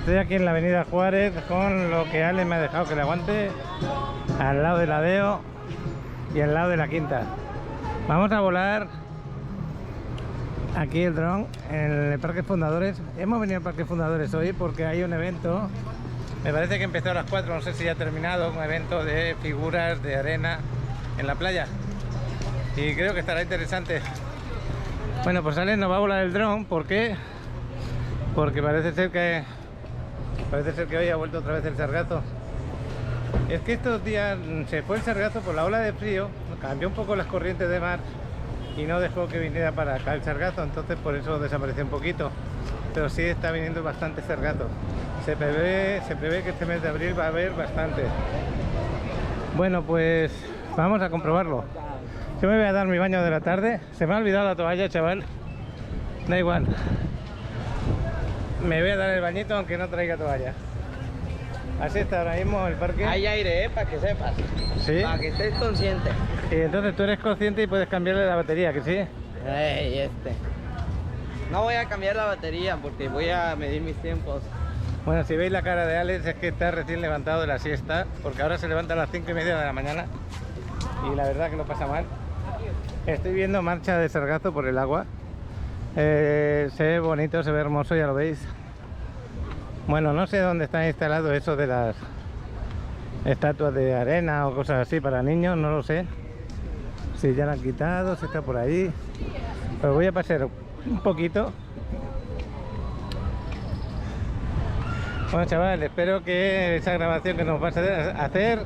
Estoy aquí en la avenida Juárez con lo que Ale me ha dejado que le aguante, al lado del Adeo y al lado de la Quinta. Vamos a volar aquí el dron en el Parque Fundadores. Hemos venido al Parque Fundadores hoy porque hay un evento, me parece que empezó a las 4, no sé si ya ha terminado, un evento de figuras de arena en la playa y creo que estará interesante. Bueno, pues Ale nos va a volar el dron porque parece ser que hoy ha vuelto otra vez el sargazo. Es que estos días se fue el sargazo por la ola de frío, cambió un poco las corrientes de mar y no dejó que viniera para acá el sargazo, entonces por eso desapareció un poquito, pero sí está viniendo bastante sargazo. Se prevé que este mes de abril va a haber bastante. Bueno, pues vamos a comprobarlo. Yo me voy a dar mi baño de la tarde. Se me ha olvidado la toalla, chaval. Da igual, me voy a dar el bañito aunque no traiga toalla. Así está ahora mismo el parque. Hay aire, para que sepas. ¿Sí? Para que estés consciente. Y entonces tú eres consciente y puedes cambiarle la batería, ¿que sí? Ey, no voy a cambiar la batería porque voy a medir mis tiempos. Bueno, si veis la cara de Alex es que está recién levantado de la siesta, porque ahora se levanta a las 5:30 de la mañana y la verdad que lo pasa mal. Estoy viendo marcha de sargazo por el agua. Se ve bonito, se ve hermoso, ya lo veis. Bueno, no sé dónde está instalado eso de las estatuas de arena o cosas así para niños, no lo sé. Si ya lo han quitado, si está por ahí. Pero voy a pasear un poquito. Bueno, chaval, espero que esa grabación que nos vas a hacer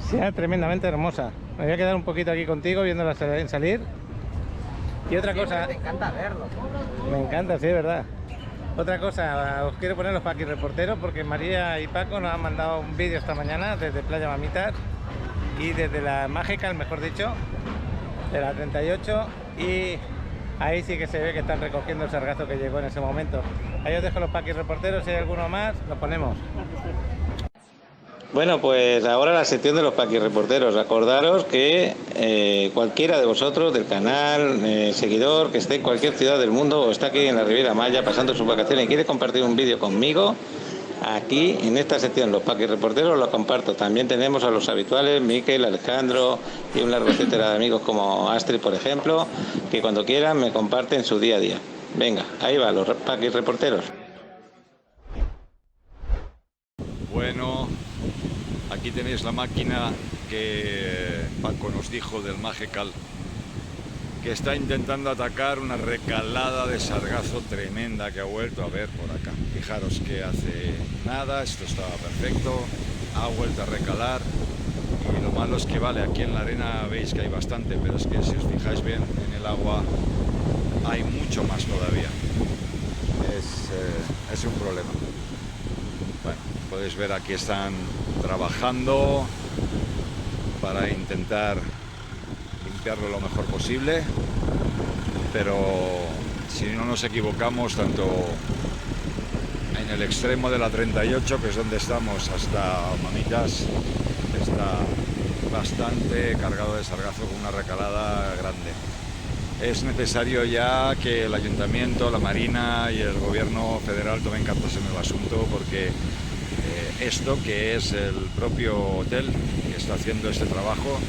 sea tremendamente hermosa. Me voy a quedar un poquito aquí contigo viéndola salir. Y otra cosa... Me encanta verlo. Me encanta, sí, es verdad. Otra cosa, os quiero poner los Paqui reporteros porque María y Paco nos han mandado un vídeo esta mañana desde Playa Mamitas y desde la Magical, mejor dicho, de la 38, y ahí sí que se ve que están recogiendo el sargazo que llegó en ese momento. Ahí os dejo los Paqui reporteros, si hay alguno más, los ponemos. Bueno, pues ahora la sección de los Paqui reporteros. Acordaros que cualquiera de vosotros del canal, seguidor, que esté en cualquier ciudad del mundo o está aquí en la Riviera Maya pasando sus vacaciones y quiere compartir un vídeo conmigo, aquí en esta sección los Paqui reporteros lo comparto. También tenemos a los habituales, Miquel, Alejandro y un largo etcétera de amigos como Astrid, por ejemplo, que cuando quieran me comparten su día a día. Venga, ahí va los Paqui reporteros. Bueno, aquí tenéis la máquina que Paco nos dijo del Magical, que está intentando atacar una recalada de sargazo tremenda que ha vuelto a ver por acá. Fijaros que hace nada, esto estaba perfecto, ha vuelto a recalar y lo malo es que vale, aquí en la arena veis que hay bastante, pero es que si os fijáis bien en el agua hay mucho más todavía. Es un problema. Bueno, podéis ver aquí están trabajando para intentar limpiarlo lo mejor posible, pero si no nos equivocamos, tanto en el extremo de la 38, que es donde estamos, hasta Mamitas, está bastante cargado de sargazo con una recalada grande. Es necesario ya que el Ayuntamiento, la Marina y el Gobierno federal tomen cartas en el asunto, porque esto, que es el propio hotel que está haciendo este trabajo,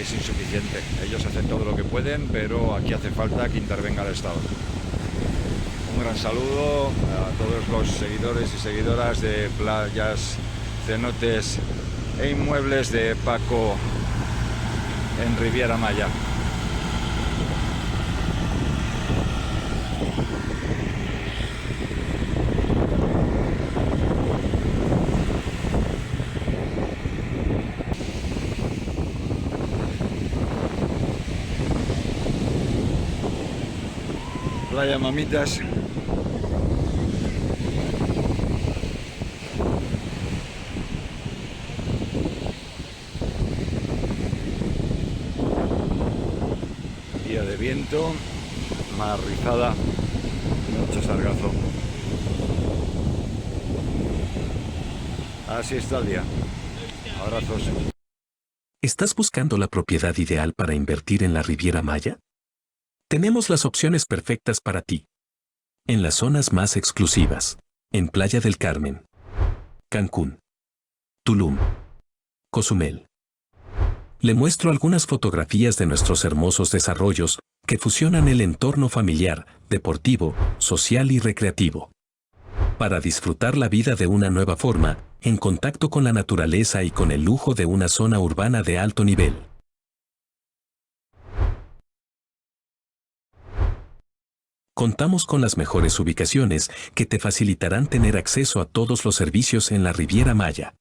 es insuficiente. Ellos hacen todo lo que pueden, pero aquí hace falta que intervenga el Estado. Un gran saludo a todos los seguidores y seguidoras de playas, cenotes e inmuebles de Paco en Riviera Maya. Playa Mamitas. Día de viento, mar rizada, mucho sargazo. Así está el día. Abrazos. ¿Estás buscando la propiedad ideal para invertir en la Riviera Maya? Tenemos las opciones perfectas para ti. En las zonas más exclusivas, en Playa del Carmen, Cancún, Tulum, Cozumel. Le muestro algunas fotografías de nuestros hermosos desarrollos que fusionan el entorno familiar, deportivo, social y recreativo. Para disfrutar la vida de una nueva forma, en contacto con la naturaleza y con el lujo de una zona urbana de alto nivel. Contamos con las mejores ubicaciones que te facilitarán tener acceso a todos los servicios en la Riviera Maya.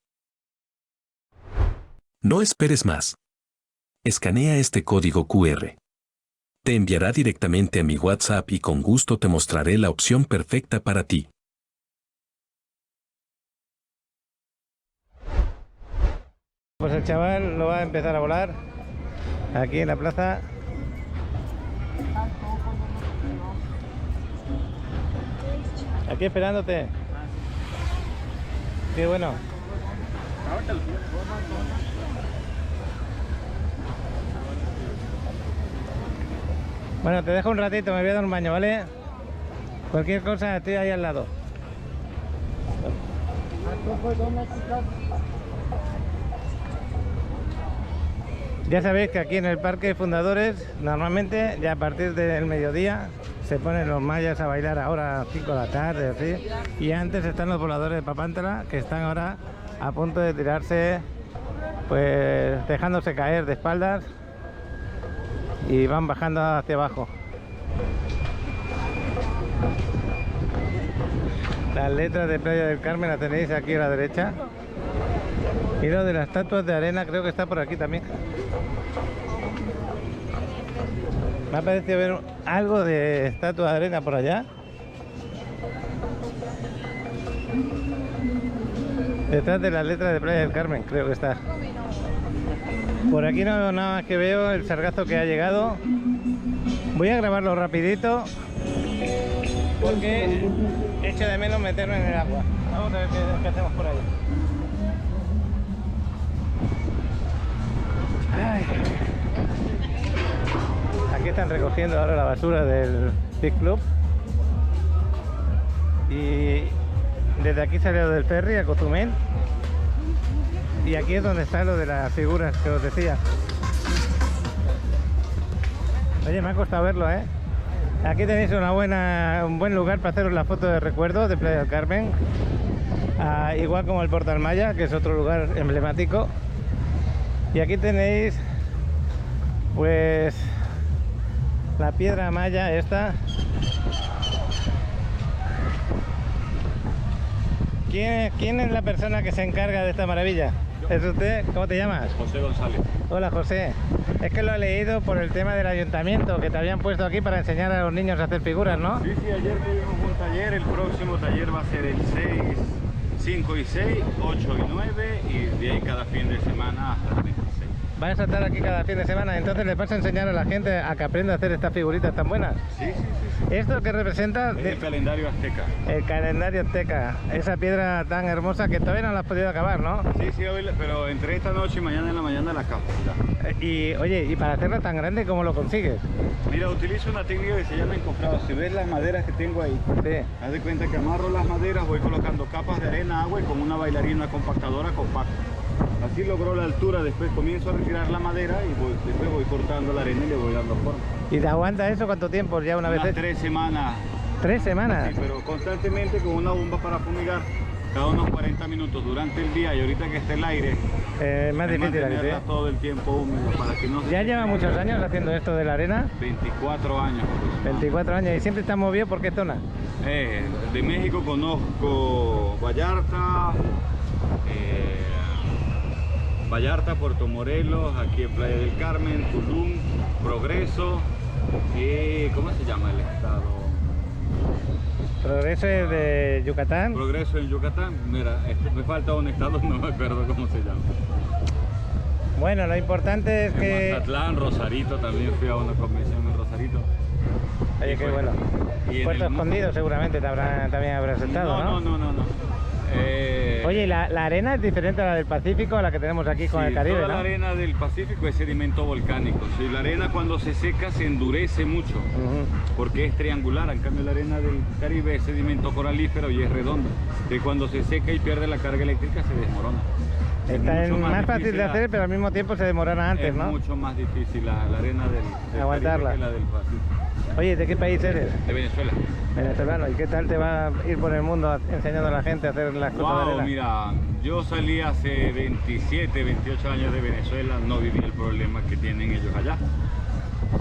No esperes más. Escanea este código QR. Te enviará directamente a mi WhatsApp y con gusto te mostraré la opción perfecta para ti. Pues el chaval lo va a empezar a volar aquí en la plaza. Aquí esperándote. Qué bueno. Bueno, te dejo un ratito, me voy a dar un baño, ¿vale? Cualquier cosa, estoy ahí al lado. Ya sabéis que aquí en el Parque Fundadores, normalmente ya a partir del mediodía se ponen los mayas a bailar ahora a 5 de la tarde, así. Y antes están los voladores de Papantla, que están ahora a punto de tirarse, pues dejándose caer de espaldas y van bajando hacia abajo. Las letras de Playa del Carmen las tenéis aquí a la derecha. Y lo de las estatuas de arena creo que está por aquí también. Me ha parecido ver algo de estatua de arena por allá. Detrás de las letras de Playa del Carmen, creo que está. Por aquí no veo nada más que veo el sargazo que ha llegado. Voy a grabarlo rapidito porque echo de menos meterme en el agua. Vamos a ver qué hacemos por ahí. Ay. Aquí están recogiendo ahora la basura del Big Club y desde aquí salió del ferry a Cozumel y aquí es donde está lo de las figuras que os decía. Oye, me ha costado verlo, ¿eh? Aquí tenéis un buen lugar para haceros la foto de recuerdo de Playa del Carmen, igual como el Portal Maya, que es otro lugar emblemático. Y aquí tenéis pues la piedra maya esta. ¿Quién es la persona que se encarga de esta maravilla? ¿Es usted? ¿Cómo te llamas? José González. Hola, José. Es que lo he leído por el tema del ayuntamiento, que te habían puesto aquí para enseñar a los niños a hacer figuras, ¿no? Sí, ayer tuvimos un taller, el próximo taller va a ser el 6, 5 y 6, 8 y 9 y de ahí cada fin de semana hasta el 26. ¿Vais a estar aquí cada fin de semana? Entonces les vas a enseñar a la gente a que aprenda a hacer estas figuritas tan buenas. Sí. ¿Esto qué representa? Es el calendario azteca. El calendario azteca, esa piedra tan hermosa que todavía no la has podido acabar, ¿no? Sí, pero entre esta noche y mañana en la mañana la acabo ya. Y oye, ¿y para hacerla tan grande cómo lo consigues? Mira, utilizo una técnica que se llama encofrado. Si ves las maderas que tengo ahí, sí. Haz de cuenta que amarro las maderas, voy colocando capas de arena, agua y con una bailarina compactadora compacto. Así logró la altura, después comienzo a retirar la madera y después voy cortando la arena y le voy dando forma. ¿Y te aguanta eso cuánto tiempo ya una vez? 3 semanas. ¿3 semanas? Sí, pero constantemente con una bomba para fumigar cada unos 40 minutos durante el día y ahorita que esté el aire. Más difícil mantenerla todo el tiempo húmedo para que no se... ¿Ya lleva muchos años haciendo esto de la arena? 24 años. 24 años. ¿Y siempre está movido por qué zona? De México conozco Vallarta, Puerto Morelos, aquí en Playa del Carmen, Tulum, Progreso y ¿cómo se llama el estado? Progreso es de Yucatán. Progreso en Yucatán. Mira, me falta un estado, no me acuerdo cómo se llama. Bueno, lo importante es que... Mazatlán, Rosarito, también fui a una convención en Rosarito. Oye, qué bueno. Puerto Escondido seguramente también habrás estado, ¿no? No. Oye, ¿y la arena es diferente a la del Pacífico, a la que tenemos aquí con Sí, el Caribe, toda ¿no? la arena del Pacífico es sedimento volcánico. Sí, la arena cuando se seca se endurece mucho porque es triangular. En cambio la arena del Caribe es sedimento coralífero y es redonda. Que cuando se seca y pierde la carga eléctrica se desmorona. Está mucho más fácil difícil de hacer, pero al mismo tiempo se demorará antes, es ¿no? mucho más difícil la arena del Aguantarla. Caribe que la del Pacífico. Oye, ¿de qué país eres? De Venezuela. Venezolano. ¿Y qué tal te va a ir por el mundo enseñando a la gente a hacer las cosas de Wow, arena? mira, yo salí hace 27, 28 años de Venezuela, no viví el problema que tienen ellos allá.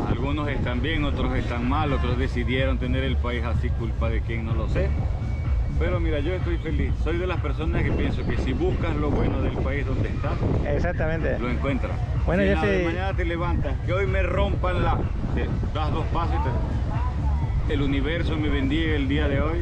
Algunos están bien, otros están mal, otros decidieron tener el país así, culpa de quién no lo sé. Pero mira, yo estoy feliz. Soy de las personas que pienso que si buscas lo bueno del país donde estás, Exactamente. lo encuentras. Bueno, si yo en la de sí- mañana te levantas, que hoy me rompan das 2 pasos y el universo me bendiga el día de hoy.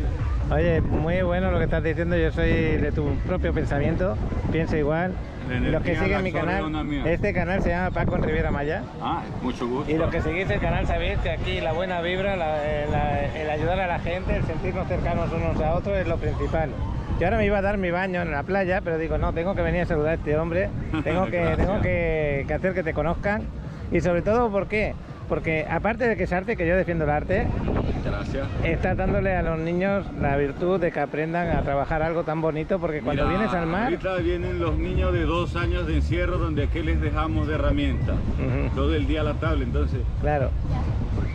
Oye, muy bueno lo que estás diciendo. Yo soy de tu propio pensamiento, pienso igual. La Y los que energía siguen la mi canal, absorbe una mía. este canal se llama Paco en Riviera Maya. Ah, mucho gusto. Y los que seguís el canal sabéis que aquí la buena vibra, el ayudar a la gente, el sentirnos cercanos unos a otros es lo principal. Yo ahora me iba a dar mi baño en la playa, pero digo, no, tengo que venir a saludar a este hombre, tengo que hacer que te conozcan. Y sobre todo, ¿por qué? Porque aparte de que es arte, que yo defiendo el arte, Gracias. estás dándole a los niños la virtud de que aprendan a trabajar algo tan bonito, porque cuando Mira, vienes al mar... ahorita vienen los niños de 2 años de encierro donde aquí les dejamos de herramientas. Ujú, Todo el día a la tabla, entonces claro,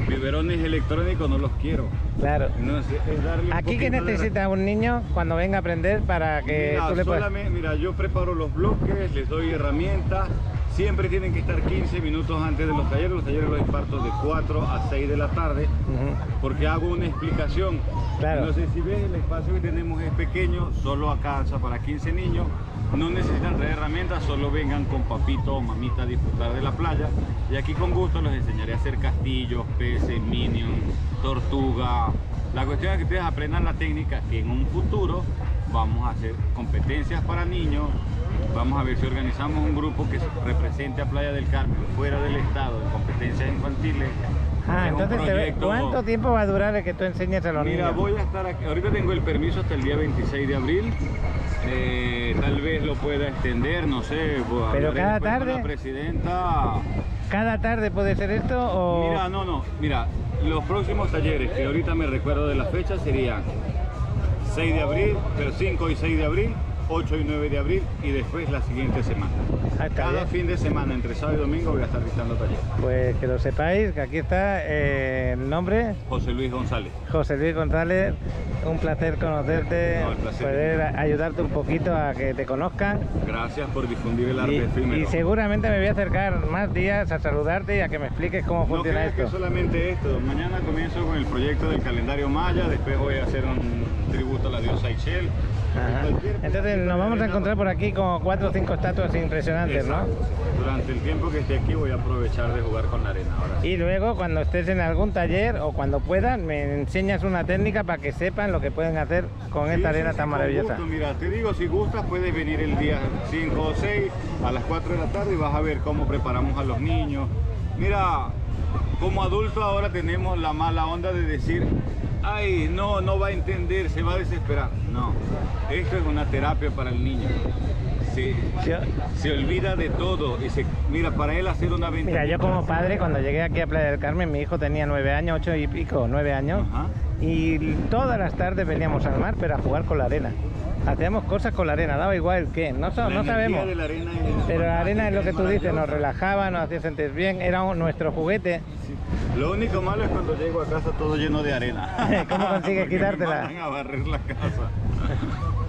biberones electrónicos no los quiero. claro. Entonces, es darle un Aquí, ¿qué poquito de- necesita un niño cuando venga a aprender para que Mira, tú le puedas...? mira, yo preparo los bloques, les doy herramientas. Siempre tienen que estar 15 minutos antes de los talleres. Los talleres los imparto de 4 a 6 de la tarde Ujú, porque hago una explicación. Claro. No sé si ves, el espacio que tenemos es pequeño, solo alcanza para 15 niños. No necesitan traer herramientas, solo vengan con papito o mamita a disfrutar de la playa. Y aquí con gusto les enseñaré a hacer castillos, peces, minions, tortuga. La cuestión es que ustedes aprendan la técnica que en un futuro vamos a hacer competencias para niños. Vamos a ver si organizamos un grupo que represente a Playa del Carmen fuera del estado en competencias infantiles. Ah, Es un entonces, proyecto- ¿cuánto tiempo va a durar el que tú enseñes a los Mira, niños? voy a estar aquí. Ahorita tengo el permiso hasta el día 26 de abril. Tal vez lo pueda extender, no sé. Pero hablaré cada después con tarde. la presidenta. ¿Cada tarde puede ser esto o...? Mira, mira, los próximos talleres que ahorita me recuerdo de la fecha serían 6 de abril, pero 5 y 6 de abril, 8 y 9 de abril y después la siguiente semana. Ah, está Cada bien. fin de semana, entre sábado y domingo, voy a estar dictando talleres. Pues que lo sepáis, que aquí está el nombre, José Luis González. José Luis González. Un placer conocerte, No, el placer. poder ayudarte un poquito a que te conozcan. Gracias por difundir el arte Y efímero. seguramente me voy a acercar más días a saludarte y a que me expliques cómo No funciona creas que esto. solamente esto. Mañana comienzo con el proyecto del calendario maya, después voy a hacer un tributo a la diosa Ixchel. Ajá. Entonces nos vamos a encontrar por aquí como 4 o 5 estatuas impresionantes, ¿no? Exacto. Durante el tiempo que esté aquí voy a aprovechar de jugar con la arena. Ahora sí. Y luego cuando estés en algún taller o cuando puedas me enseñas una técnica para que sepan lo que pueden hacer con esta arena tan con maravillosa. gusto. Mira, te digo, si gustas puedes venir el día 5 o 6 a las 4 de la tarde y vas a ver cómo preparamos a los niños. Mira, como adultos ahora tenemos la mala onda de decir, ay, no va a entender, se va a desesperar. No, esto es una terapia para el niño. Se olvida de todo y mira, para él hacer una venta. Mira, yo como padre cuando llegué aquí a Playa del Carmen, mi hijo tenía 9 años, 8 y pico, 9 años. Ajá. Y todas las tardes veníamos al mar, pero a jugar con la arena. Hacíamos cosas con la arena, daba igual qué, no La energía sabemos. de la arena es Pero la arena es lo que tú dices, nos maravillosa. relajaba, nos hacía sentir bien, era nuestro juguete. Sí. Lo único malo es cuando llego a casa todo lleno de arena. ¿Cómo consigues Porque quitártela? Me mandan a barrer la casa.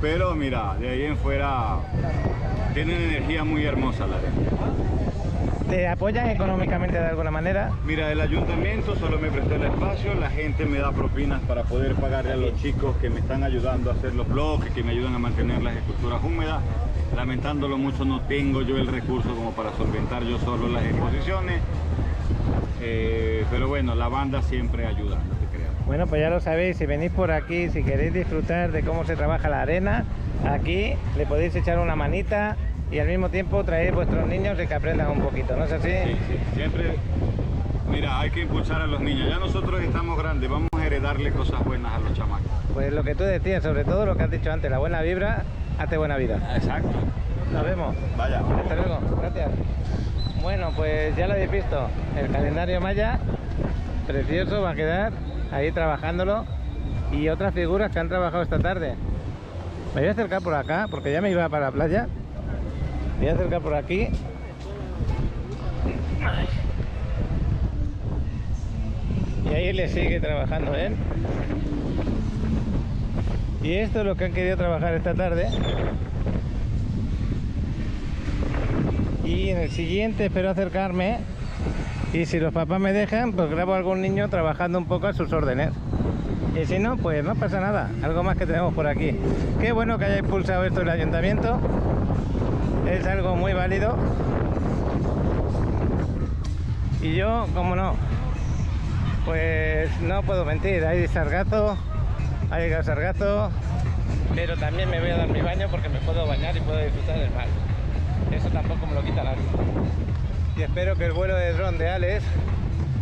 Pero mira, de ahí en fuera tienen energía muy hermosa la arena. ¿Te apoyan económicamente de alguna manera? Mira, el ayuntamiento solo me prestó el espacio, la gente me da propinas para poder pagarle a los chicos que me están ayudando a hacer los bloques, que me ayudan a mantener las esculturas húmedas. Lamentándolo mucho, no tengo yo el recurso como para solventar yo solo las exposiciones. Pero bueno, la banda siempre ayuda, no te creas. Bueno, pues ya lo sabéis, si venís por aquí, si queréis disfrutar de cómo se trabaja la arena, aquí le podéis echar una manita y al mismo tiempo traer vuestros niños y que aprendan un poquito, ¿no es así? Sí, siempre, mira, hay que impulsar a los niños. Ya nosotros estamos grandes, vamos a heredarle cosas buenas a los chamacos. Pues lo que tú decías, sobre todo lo que has dicho antes, la buena vibra hace buena vida. Exacto. Nos vemos. Vaya. Hasta luego. Gracias. Bueno, pues ya lo habéis visto. El calendario maya, precioso, va a quedar ahí trabajándolo. Y otras figuras que han trabajado esta tarde. Me voy a acercar por acá, porque ya me iba para la playa. Me voy a acercar por aquí. Y ahí le sigue trabajando él. Y esto es lo que han querido trabajar esta tarde. Y en el siguiente espero acercarme. Y si los papás me dejan, pues grabo a algún niño trabajando un poco a sus órdenes. Y si no, pues no pasa nada. Algo más que tenemos por aquí. Qué bueno que haya impulsado esto el ayuntamiento. Es algo muy válido. Y yo, como no, pues no puedo mentir. Hay sargazo, ha llegado sargazo, pero también me voy a dar mi baño porque me puedo bañar y puedo disfrutar del mar. Eso tampoco me lo quita nadie. Y espero que el vuelo de dron de Alex,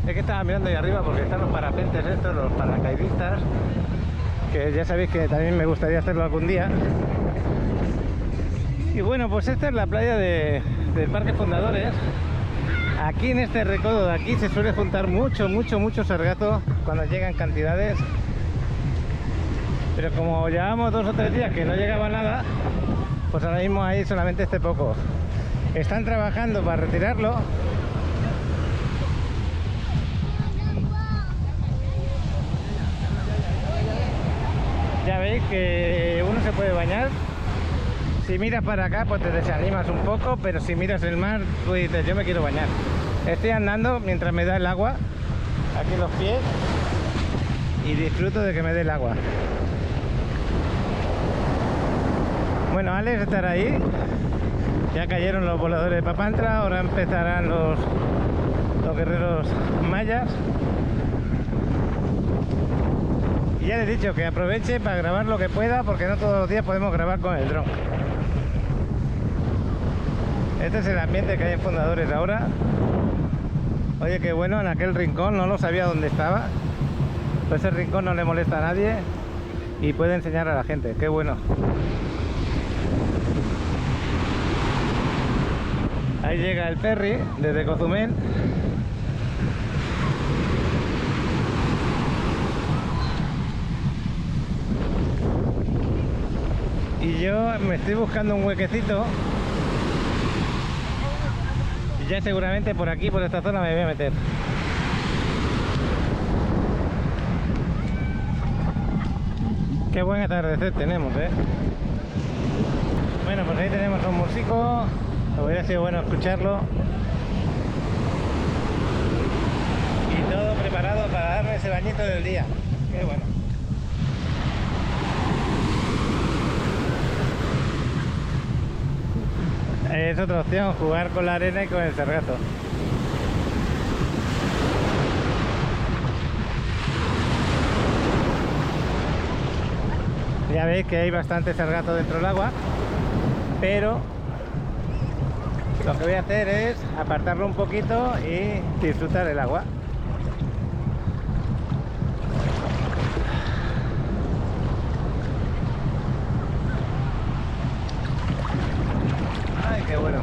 es que estaba mirando ahí arriba porque están los parapentes estos, los paracaidistas, que ya sabéis que también me gustaría hacerlo algún día. Y bueno, pues esta es la playa del Parque Fundadores. Aquí en este recodo de aquí se suele juntar mucho sargazo cuando llegan cantidades. Pero como llevamos 2 o 3 días que no llegaba nada, pues ahora mismo hay solamente este poco. Están trabajando para retirarlo. Ya veis que uno se puede bañar. Si miras para acá, pues te desanimas un poco, pero si miras el mar, tú dices, yo me quiero bañar. Estoy andando mientras me da el agua, aquí en los pies, y disfruto de que me dé el agua. Bueno, Alex estará ahí. Ya cayeron los voladores de Papantra, ahora empezarán los guerreros mayas. Y ya les he dicho que aproveche para grabar lo que pueda, porque no todos los días podemos grabar con el dron. Este es el ambiente que hay en Fundadores ahora. Oye, qué bueno, en aquel rincón no lo sabía dónde estaba. Pues ese rincón no le molesta a nadie y puede enseñar a la gente, qué bueno. Ahí llega el ferry desde Cozumel. Y yo me estoy buscando un huequecito. Y ya seguramente por aquí, por esta zona me voy a meter. Qué buen atardecer tenemos, Bueno, pues ahí tenemos un músico. Hubiera sido bueno escucharlo. Y todo preparado para darme ese bañito del día. Qué bueno. Es otra opción, jugar con la arena y con el sargazo. Ya veis que hay bastante sargazo dentro del agua, pero lo que voy a hacer es apartarlo un poquito y disfrutar del agua. Ay, qué bueno.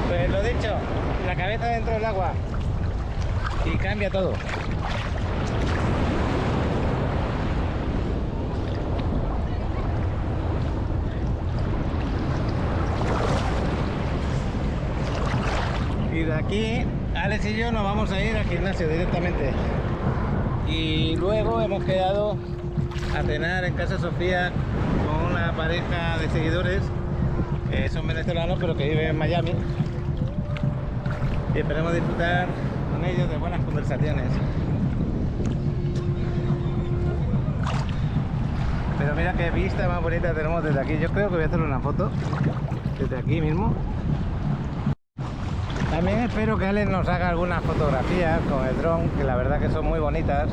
Pues lo dicho, la cabeza dentro del agua y cambia todo. Y de aquí, Alex y yo nos vamos a ir al gimnasio directamente. Y luego hemos quedado a cenar en casa Sofía con una pareja de seguidores. Son venezolanos pero que viven en Miami. Y esperemos disfrutar con ellos de buenas conversaciones. Pero mira qué vista más bonita tenemos desde aquí. Yo creo que voy a hacer una foto desde aquí mismo. También espero que Alex nos haga algunas fotografías con el dron, que la verdad que son muy bonitas.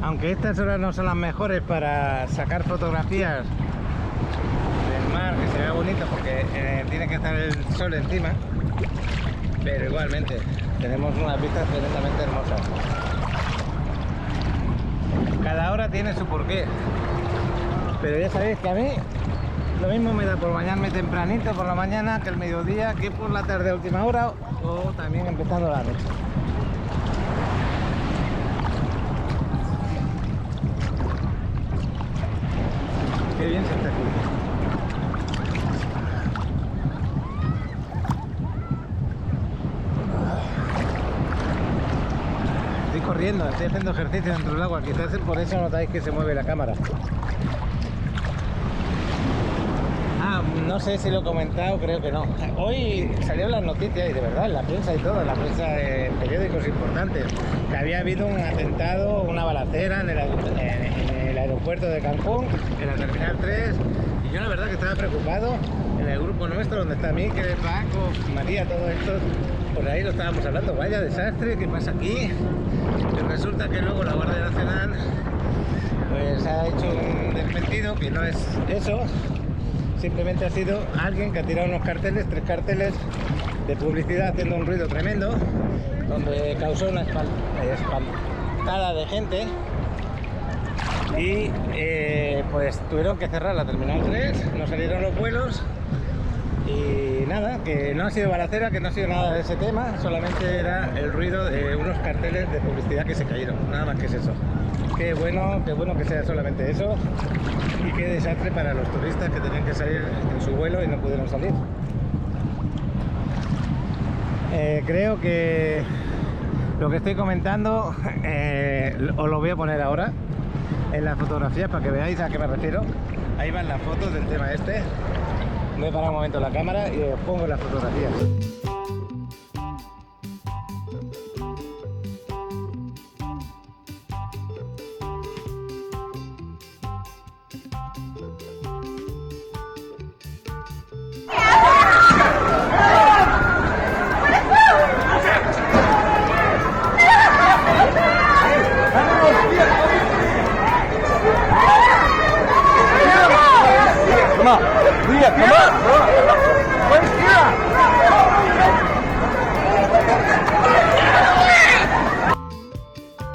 Aunque estas horas no son las mejores para sacar fotografías del mar, que se vea bonito, porque tiene que estar el sol encima. Pero igualmente, tenemos unas vistas tremendamente hermosas. hora tiene su porqué. Pero ya sabéis que a mí lo mismo me da por bañarme tempranito por la mañana que el mediodía, que por la tarde a última hora o también empezando la noche. Qué bien se está aquí. Estoy corriendo, estoy haciendo ejercicio dentro del agua, quizás por eso notáis que se mueve la cámara. No sé si lo he comentado, creo que no. Hoy salieron las noticias, y de verdad, en la prensa y todo, en la prensa de periódicos importantes, que había habido un atentado, una balacera en el aeropuerto de Cancún, en la Terminal 3, y yo la verdad que estaba preocupado. En el grupo nuestro, donde está Mikel, Paco, María, todo esto, por ahí lo estábamos hablando, vaya desastre, ¿qué pasa aquí? Y resulta que luego la Guardia Nacional pues ha hecho un desmentido, que no es eso. Simplemente ha sido alguien que ha tirado unos carteles, 3 carteles de publicidad haciendo un ruido tremendo, donde causó una espantada de gente y pues tuvieron que cerrar la Terminal 3, no salieron los vuelos y nada, que no ha sido balacera, que no ha sido nada de ese tema, solamente era el ruido de unos carteles de publicidad que se cayeron, nada más que es eso. Qué bueno que sea solamente eso. Y qué desastre para los turistas que tenían que salir en su vuelo y no pudieron salir. Creo que lo que estoy comentando os lo voy a poner ahora en las fotografías para que veáis a qué me refiero. Ahí van las fotos del tema este. Voy a parar un momento la cámara y os pongo las fotografías.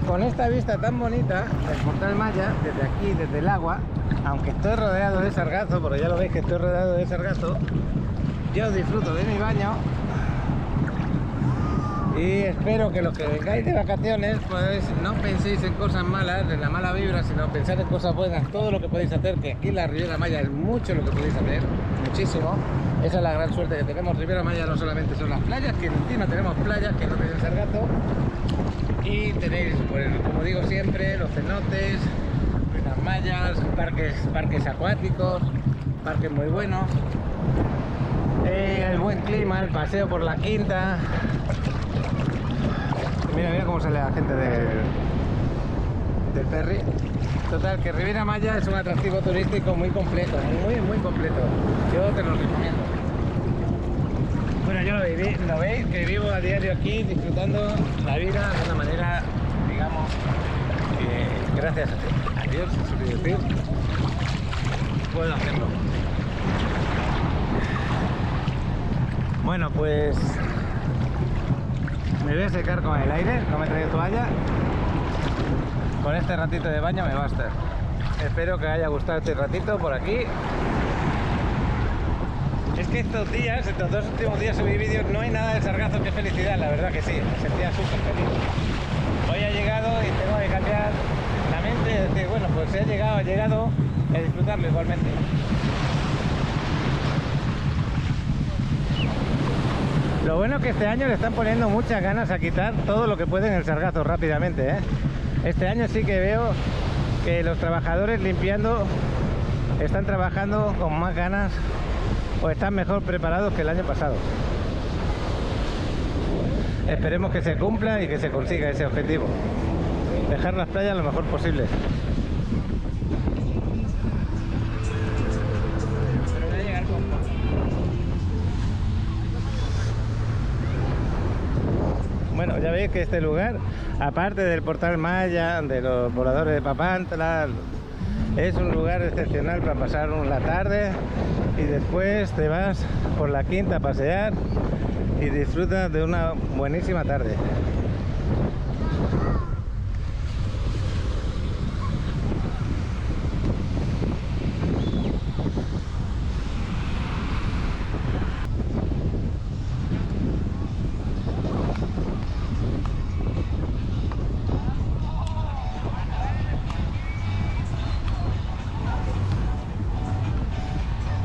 Con esta vista tan bonita del Portal Maya, desde aquí, desde el agua, aunque estoy rodeado de sargazo, porque ya lo veis que estoy rodeado de sargazo, yo disfruto de mi baño y espero que los que vengáis de vacaciones pues no penséis en cosas malas, en la mala vibra, sino pensar en cosas buenas, todo lo que podéis hacer, que aquí en la Riviera Maya es mucho lo que podéis hacer, muchísimo. Esa es la gran suerte que tenemos. Riviera Maya no solamente son las playas, que encima tenemos playas que no tienen sargazo, y tenéis, pues, como digo siempre, los cenotes, ruinas mayas, parques acuáticos, parques muy buenos, el buen clima, el paseo por la quinta. Mira cómo sale la gente del ferry. Total, que Riviera Maya es un atractivo turístico muy completo, muy completo. Yo te lo recomiendo. Bueno, yo lo veis que vivo a diario aquí disfrutando la vida de una manera, digamos, que gracias a Dios, puedo hacerlo. Bueno, pues me voy a secar con el aire, no me traigo toalla. Con este ratito de baño me basta. Espero que haya gustado este ratito por aquí. Es que estos días, estos 2 últimos días subí vídeos, no hay nada de sargazo, que felicidad, la verdad que sí, me sentía súper feliz. Hoy ha llegado y tengo que cambiar la mente y decir, bueno, pues si ha llegado, y disfrutarlo igualmente. Lo bueno es que este año le están poniendo muchas ganas a quitar todo lo que pueden el sargazo rápidamente, ¿eh? Este año sí que veo que los trabajadores limpiando están trabajando con más ganas o están mejor preparados que el año pasado. Esperemos que se cumpla y que se consiga ese objetivo, dejar las playas lo mejor posible. Bueno, ya veis que este lugar, aparte del Portal Maya, de los voladores de Papantla, es un lugar excepcional para pasar la tarde y después te vas por la quinta a pasear y disfrutas de una buenísima tarde.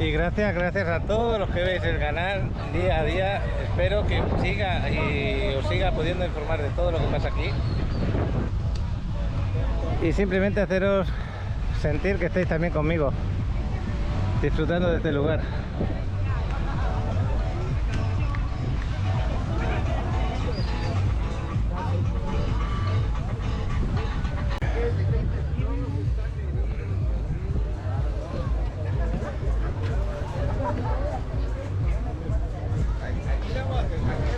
Y gracias a todos los que veis el canal día a día. Espero que siga y os siga pudiendo informar de todo lo que pasa aquí. Y simplemente haceros sentir que estáis también conmigo, disfrutando de este lugar.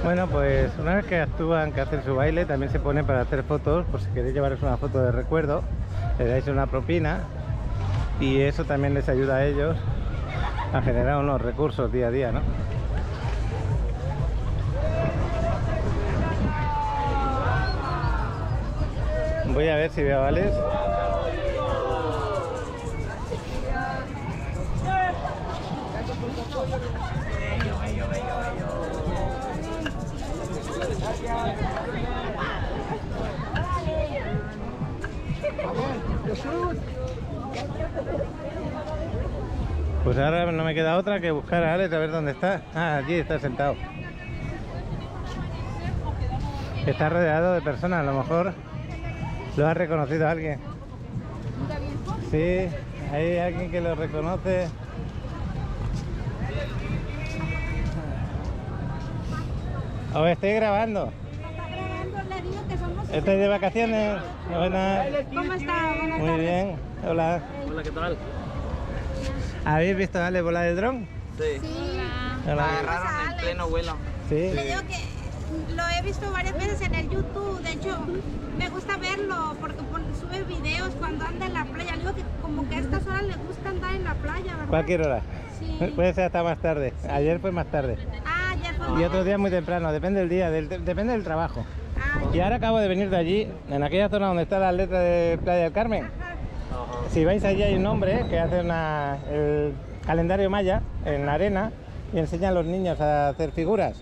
Bueno, pues una vez que actúan, que hacen su baile, también se ponen para hacer fotos, por si queréis llevaros una foto de recuerdo, le dais una propina y eso también les ayuda a ellos a generar unos recursos día a día, ¿no? Voy a ver si veo a Alex. Pues ahora no me queda otra que buscar a Alex a ver dónde está. Ah, allí está sentado. Está rodeado de personas, a lo mejor lo ha reconocido alguien. Sí, hay alguien que lo reconoce. Os estoy grabando. ¿Estáis de vacaciones? Buenas. ¿Cómo está? Buenas Muy tardes. bien. Hola. Hola, ¿qué tal? ¿Habéis visto a Alex volar de dron? Sí. Sí. Hola. Agarraron en pleno vuelo. Sí. Le digo que lo he visto varias veces en el YouTube. De hecho, me gusta verlo porque sube videos cuando anda en la playa. Le digo que como que a estas horas le gusta andar en la playa, ¿verdad? Cualquier hora. Sí. Puede ser hasta más tarde. Ayer fue más tarde. Ah, ya fue. Y otro día muy temprano. Depende del día, depende del trabajo. Ah, Y ahora acabo de venir de allí, en aquella zona donde está la letra de Playa del Carmen. Si vais allí hay un hombre que hace el calendario maya en la arena y enseña a los niños a hacer figuras.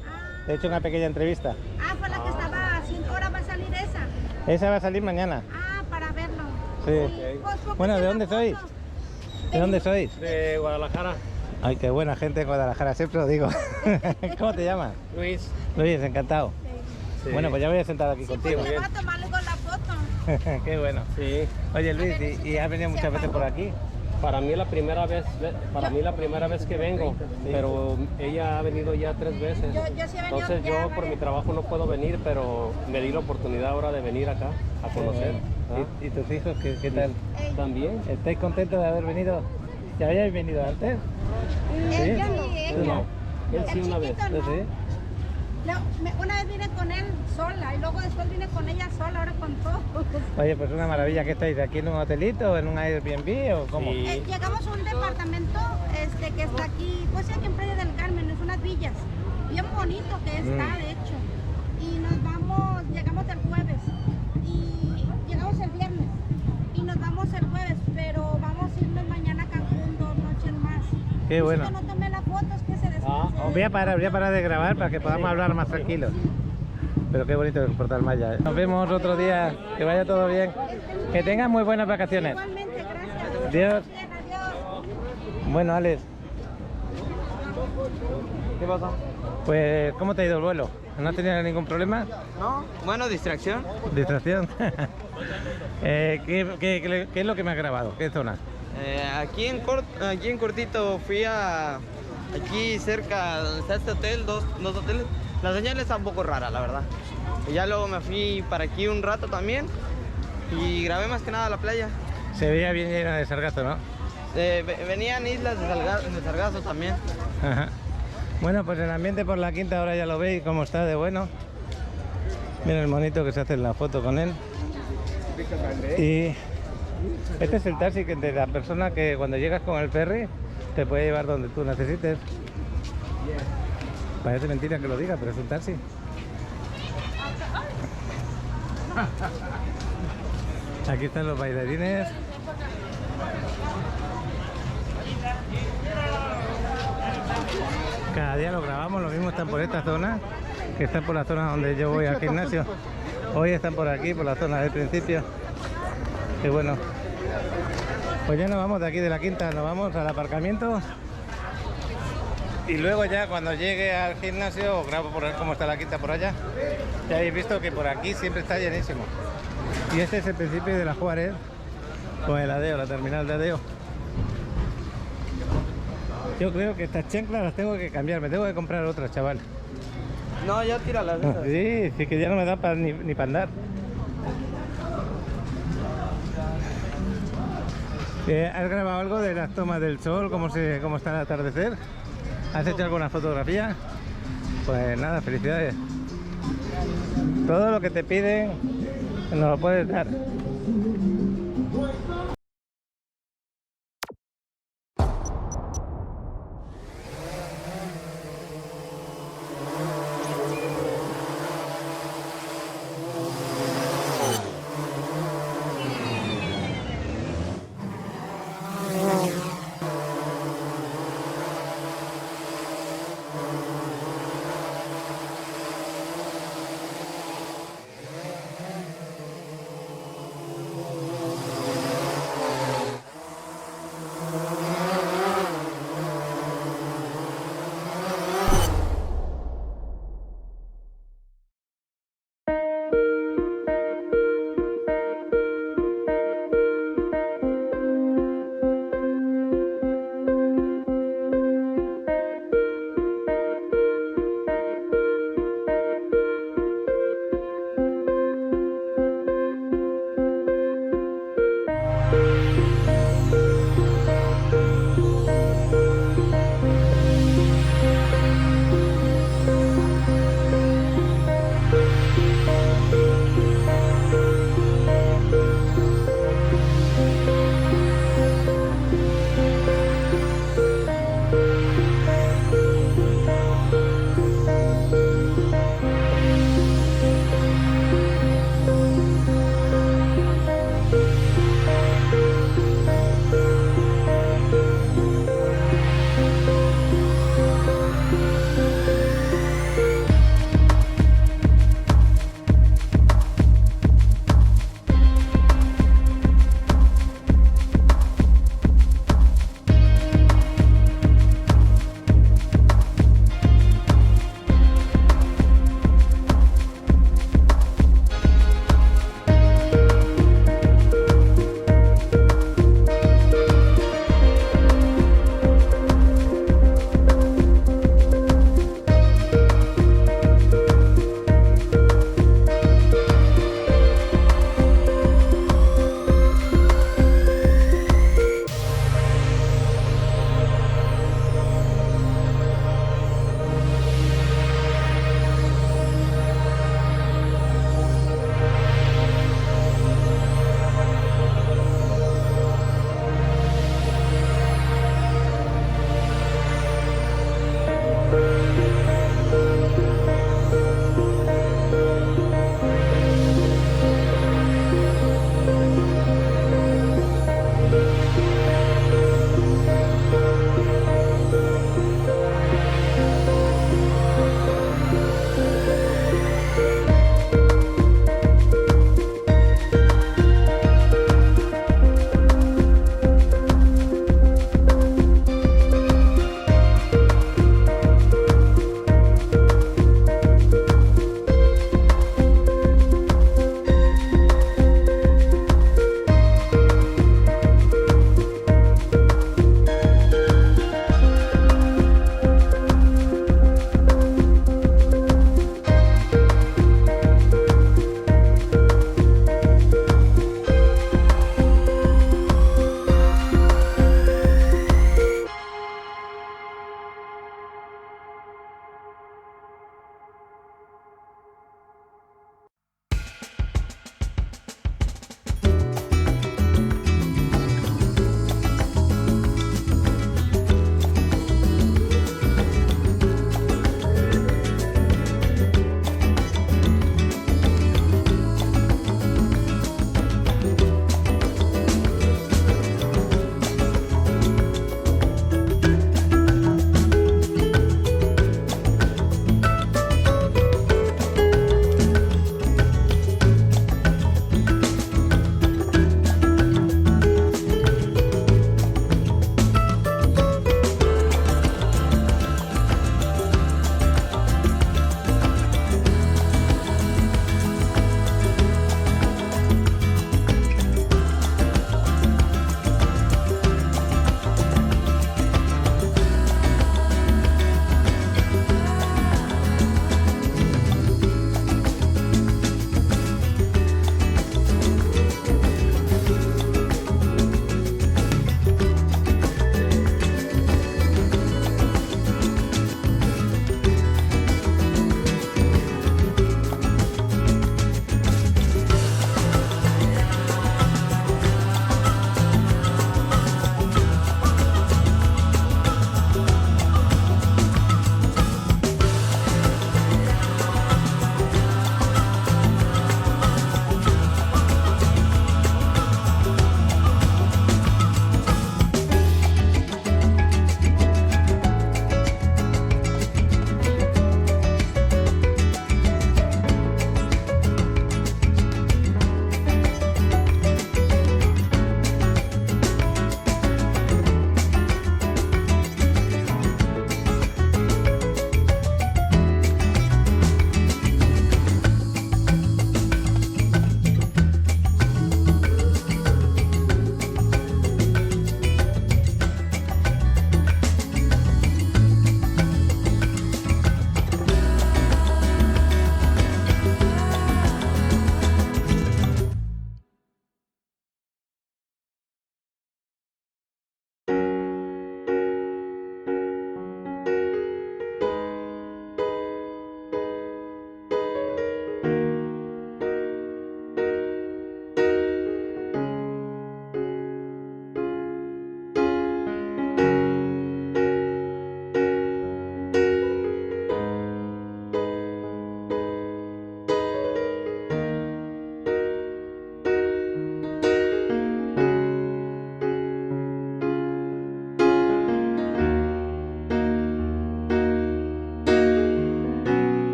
He hecho una pequeña entrevista. ah, fue la que estaba haciendo. Ahora va a salir esa. Esa va a salir mañana. Ah, para verlo. Sí. Pues, ¿por qué Bueno, ¿de se dónde la sois? foto? ¿De dónde sois? De Guadalajara. Ay, qué buena gente en Guadalajara, siempre lo digo. ¿Cómo te llamas? Luis. Luis, encantado. Sí. Bueno, pues ya voy a sentar aquí Sí, contigo. porque le va a tomar luego la foto. Qué bueno. Sí. Oye Luis, ¿y has venido muchas veces por aquí? Para mí la primera vez que vengo, pero ella ha venido ya 3 veces. Yo sí he venido Entonces ya yo por varias mi trabajo no puedo venir, pero me di la oportunidad ahora de venir acá a conocer. ¿Y tus hijos qué tal? También. ¿Estáis contentos de haber venido? ¿Ya habíais venido antes? Ella Sí. ni Tú ella. no. Él sí El una vez. chiquito no. Sí. No, una vez vine con él sola y luego después vine con ella sola, ahora con todo. Oye, pues una maravilla. ¿Qué estáis? ¿Aquí en un hotelito o en un Airbnb o cómo? Sí. Llegamos a un departamento que está aquí, pues aquí en Playa del Carmen, es unas villas. Bien bonito que está, de hecho. Y llegamos el jueves y llegamos el viernes y nos vamos el jueves, pero vamos a irnos mañana a Cancún 2 noches más. Qué bueno. Si no tomé las fotos que se Voy a parar de grabar para que podamos hablar más tranquilos. Pero qué bonito es Portal Maya. Nos vemos otro día. Que vaya todo bien. Que tengan muy buenas vacaciones. Igualmente, gracias. Adiós. Bien, adiós. Bueno, Alex, ¿Qué pasa? pues ¿cómo te ha ido el vuelo? ¿No has tenido ningún problema? No, bueno, distracción. ¿Distracción? ¿Qué es lo que me has grabado? ¿Qué zona? Aquí en cortito fui a... Aquí cerca donde está este hotel, dos hoteles. La señal está un poco rara, la verdad. Y ya luego me fui para aquí un rato también. Y grabé más que nada la playa. Se veía bien llena de sargazo, ¿no? Venían islas de Sargazo también. Ajá. Bueno, pues el ambiente por la quinta ahora ya lo veis cómo está de bueno. Mira el monito que se hace en la foto con él. Y este es el taxi de la persona que cuando llegas con el ferry te puede llevar donde tú necesites. Parece mentira que lo diga, pero es un taxi. Aquí están los bailarines. Cada día lo grabamos, lo mismo están por esta zona, que están por la zona donde yo voy al gimnasio. Hoy están por aquí, por la zona del principio. Y bueno, pues ya nos vamos de aquí de la quinta, nos vamos al aparcamiento Y luego ya cuando llegue al gimnasio os grabo por ver cómo está la quinta por allá. Ya habéis visto que por aquí siempre está llenísimo. Y este es el principio de la Juárez con el Adeo, la terminal de Adeo. Yo creo que estas chanclas las tengo que cambiar, me tengo que comprar otras, chaval. No, ya tíralas. Sí, sí que ya no me da ni para andar. ¿Has grabado algo de las tomas del sol? ¿Cómo está el atardecer? ¿Has hecho alguna fotografía? Pues nada, felicidades. Todo lo que te piden nos lo puedes dar.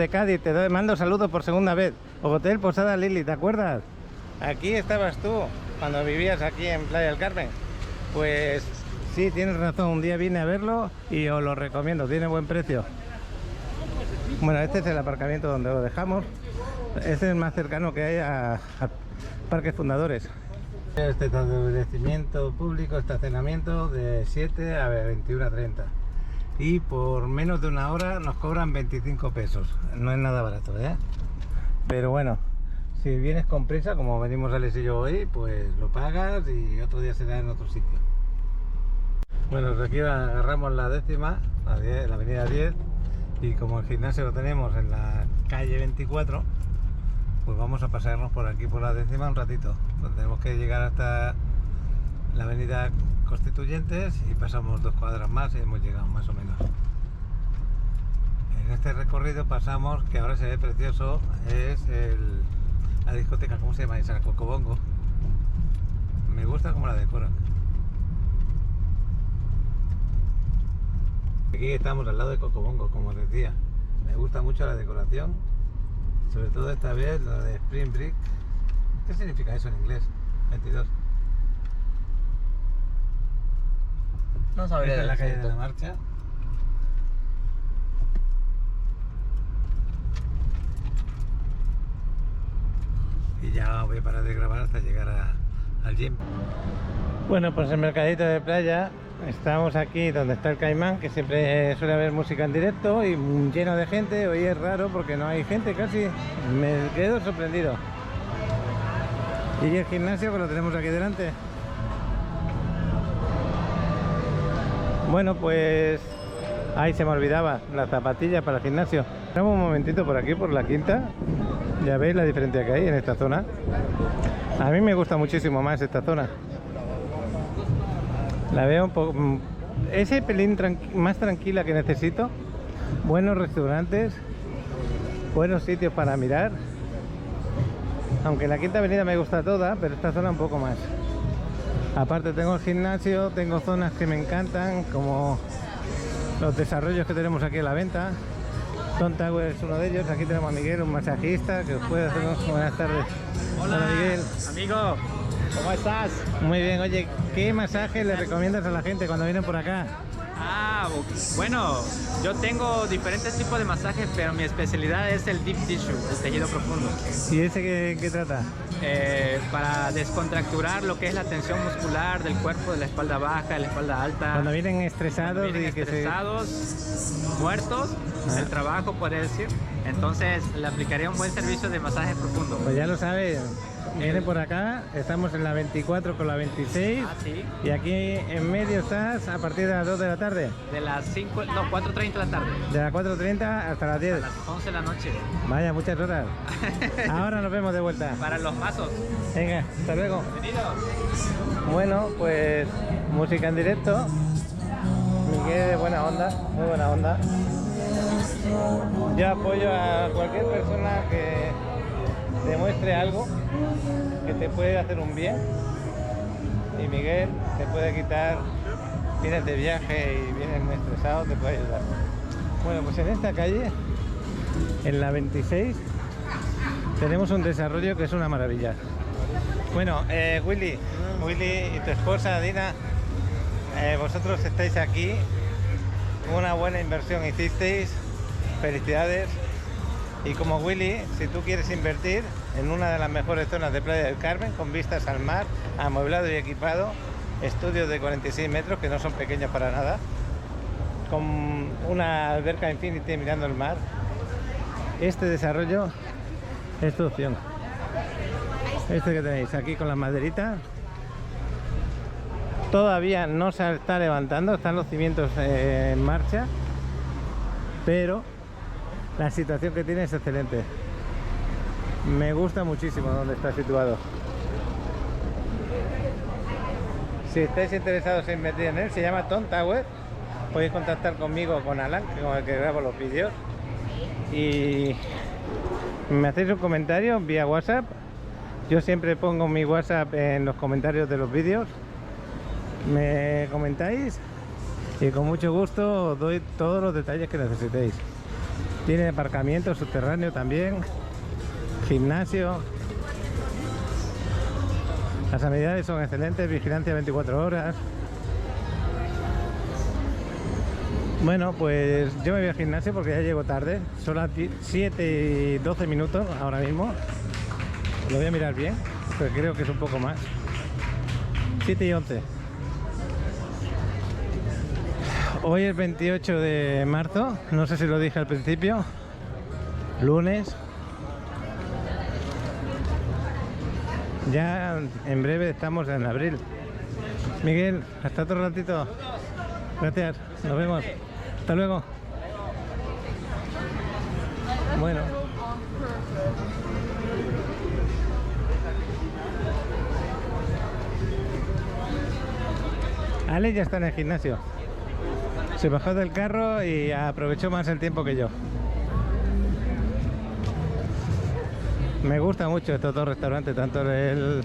de Cádiz, mando saludos por segunda vez. Hotel Posada Lili, ¿te acuerdas? Aquí estabas tú, cuando vivías aquí en Playa del Carmen. Pues sí, tienes razón, un día vine a verlo y os lo recomiendo, tiene buen precio. Bueno, este es el aparcamiento donde lo dejamos. Este es el más cercano que hay a Parques Fundadores. Este establecimiento público, estacionamiento de 7 a 21:30. Y por menos de una hora nos cobran 25 pesos. No es nada barato, ¿eh? Pero bueno, si vienes con prisa, como venimos Alex y yo hoy, pues lo pagas y otro día será en otro sitio. Bueno, pues aquí agarramos la 10ª, la avenida 10, y como el gimnasio lo tenemos en la calle 24, pues vamos a pasearnos por aquí por la 10ª un ratito. Pues tenemos que llegar hasta la avenida Constituyentes y pasamos 2 cuadras más y hemos llegado más o menos. En este recorrido pasamos, que ahora se ve precioso, es la discoteca, ¿cómo se llama esa? Cocobongo. Me gusta cómo la decoran. Aquí estamos al lado de Cocobongo, como os decía. Me gusta mucho la decoración, sobre todo esta vez la de Spring Break. ¿Qué significa eso en inglés? 22. No sabría. Esta es la calle de la Marcha. Y ya voy a parar de grabar hasta llegar al gym. Bueno, pues en Mercadito de Playa estamos aquí donde está el Caimán, que siempre suele haber música en directo y lleno de gente. Hoy es raro porque no hay gente casi. Me quedo sorprendido. Y el gimnasio que lo tenemos aquí delante. Bueno, pues ahí se me olvidaba, las zapatillas para el gimnasio. Vamos un momentito por aquí, por la Quinta. Ya veis la diferencia que hay en esta zona. A mí me gusta muchísimo más esta zona. La veo un poco... ese pelín más tranquila que necesito. Buenos restaurantes, buenos sitios para mirar. Aunque la Quinta Avenida me gusta toda, pero esta zona un poco más. Aparte tengo el gimnasio, tengo zonas que me encantan, como los desarrollos que tenemos aquí a la venta. Tom Tower es uno de ellos. Aquí tenemos a Miguel, un masajista, que os puede hacer buenas tardes. Hola Miguel. Amigo, ¿cómo estás? Muy bien, oye, ¿qué masaje le recomiendas a la gente cuando vienen por acá? Bueno, yo tengo diferentes tipos de masajes, pero mi especialidad es el deep tissue, el tejido profundo. ¿Y ese qué trata? Para descontracturar lo que es la tensión muscular del cuerpo, de la espalda baja, de la espalda alta. Cuando vienen estresados, muertos del trabajo, podría decir. Entonces le aplicaría un buen servicio de masaje profundo. Pues ya lo sabes, viene por acá, estamos en la 24 con la 26. Sí. Y aquí en medio estás a partir de las 2 de la tarde. De las 4:30 de la tarde. De las 4:30 hasta las 10. A las 11 de la noche. Vaya, muchas horas. Ahora nos vemos de vuelta. Para los pasos. Venga, hasta luego. Bienvenido. Bueno, pues música en directo. Miguel de buena onda, muy buena onda. Yo apoyo a cualquier persona que demuestre algo que te puede hacer un bien, y Miguel te puede quitar, vienes de viaje y vienes muy estresado, te puede ayudar. Bueno, pues en esta calle, en la 26, tenemos un desarrollo que es una maravilla. Bueno, Willy y tu esposa Dina, vosotros estáis aquí, una buena inversión hicisteis, felicidades. Y como Willy, si tú quieres invertir en una de las mejores zonas de Playa del Carmen, con vistas al mar, amueblado y equipado, estudios de 46 metros, que no son pequeños para nada, con una alberca Infinity mirando el mar, este desarrollo es tu opción. Este que tenéis aquí con las maderitas, todavía no se está levantando, están los cimientos en marcha, pero la situación que tiene es excelente. Me gusta muchísimo donde está situado. Si estáis interesados en invertir en él, se llama Tom Tower. Podéis contactar conmigo, con Alan, con el que grabo los vídeos, y me hacéis un comentario vía WhatsApp. Yo siempre pongo mi WhatsApp en los comentarios de los vídeos. Me comentáis y con mucho gusto os doy todos los detalles que necesitéis. Tiene aparcamiento subterráneo también, gimnasio. Las amenidades son excelentes, vigilancia 24 horas. Bueno, pues yo me voy al gimnasio porque ya llego tarde. Son las 7 y 12 minutos ahora mismo. Lo voy a mirar bien, pero creo que es un poco más. 7 y 11. Hoy es 28 de marzo, no sé si lo dije al principio. Lunes. Ya en breve estamos en abril. Miguel, hasta otro ratito. Gracias, nos vemos. Hasta luego. Bueno. Ale ya está en el gimnasio. Se bajó del carro y aprovechó más el tiempo que yo. Me gusta mucho estos dos restaurantes, tanto el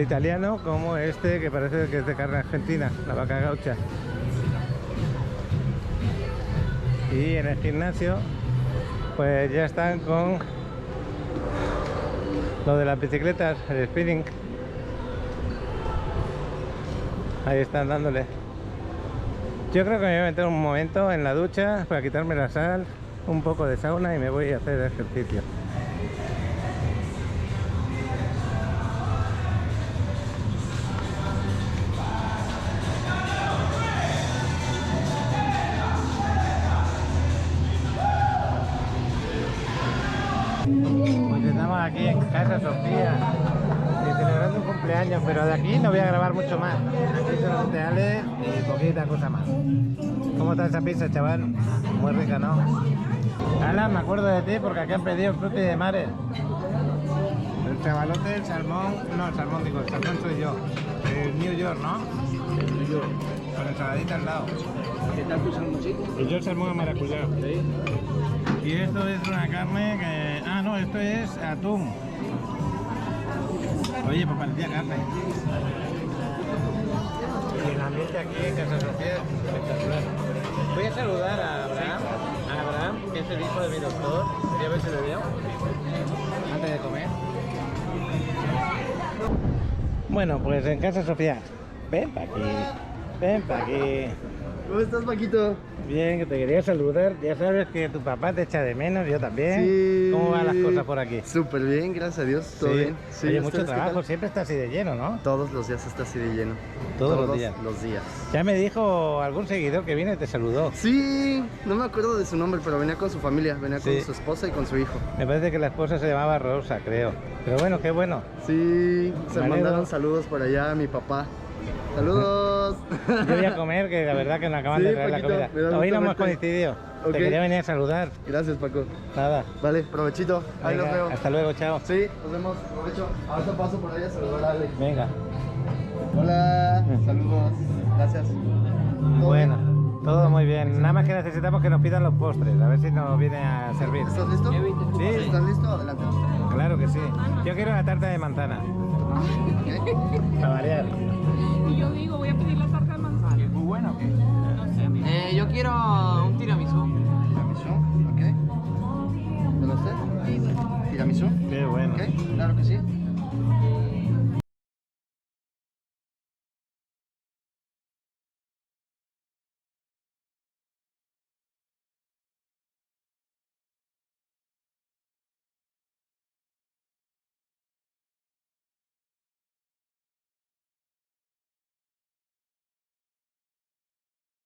italiano como este que parece que es de carne argentina, la vaca gaucha. Y en el gimnasio pues ya están con lo de las bicicletas, el spinning. Ahí están dándole. Yo creo que me voy a meter un momento en la ducha para quitarme la sal, un poco de sauna y me voy a hacer ejercicio. Pues estamos aquí en Casa Sofía celebrando un cumpleaños, pero de aquí no voy a grabar mucho más. Aquí solamente Ale y poquita cosa más. ¿Cómo está esa pizza, chaval? Muy rica, ¿no? Alan, me acuerdo de ti porque aquí han pedido frutti de mares. El chavalote, el salmón, no, el salmón digo, el salmón soy yo. El New York, ¿no? El New York. Con ensaladita al lado. ¿Qué tal tu salmoncito? Y yo el salmón de maracuyá. Sí. Y esto es una carne que... Ah, no, esto es atún. Oye, pues parecía carne. Y el ambiente aquí en Casa Sofía es espectacular. Voy a saludar a Abraham, que es el hijo de mi doctor. Voy a ver si lo veo antes de comer. Bueno, pues en Casa Sofía. Ven para aquí. Ven para aquí. ¿Cómo estás, Paquito? Bien, que te quería saludar. Ya sabes que tu papá te echa de menos, yo también. Sí. ¿Cómo van las cosas por aquí? Súper bien, gracias a Dios, todo Sí. bien. Sí, Oye, ¿ustedes mucho qué trabajo, tal? siempre está así de lleno, ¿no? Todos los días está así de lleno. Todos los días. Los días. Ya me dijo algún seguidor que viene y te saludó. Sí, no me acuerdo de su nombre, pero venía con su familia, venía Sí. con su esposa y con su hijo. Me parece que la esposa se llamaba Rosa, creo. Pero bueno, qué bueno. Sí, se Me mandaron alegro. saludos por allá a mi papá. ¡Saludos! Yo voy a comer, que la verdad que nos acaban Sí, de traer Paquito, la me da comida. gusto Hoy no hemos verte. coincidido. Ok. Te quería venir a saludar. Gracias, Paco. Nada. Vale, provechito. Ahí Venga, los veo. hasta luego, chao. Sí, nos vemos. Provecho. Ahorita paso por allá a saludar a Ale. Venga. Hola, saludos. Gracias. ¿Todo Bueno, bien? todo muy bien. Nada más que necesitamos que nos pidan los postres, a ver si nos viene a servir. ¿Estás listo? Sí. ¿Estás listo? Adelante. Claro que sí. Yo quiero una tarta de manzana. Ok. Para variar. Y yo digo, voy a pedir la tarta de manzana. ¿Es muy buena o qué? No sé, Yo quiero un tiramisú. ¿Tiramisú? Ok. ¿Con usted? Tiramisú. Qué bueno. Ok, claro que sí.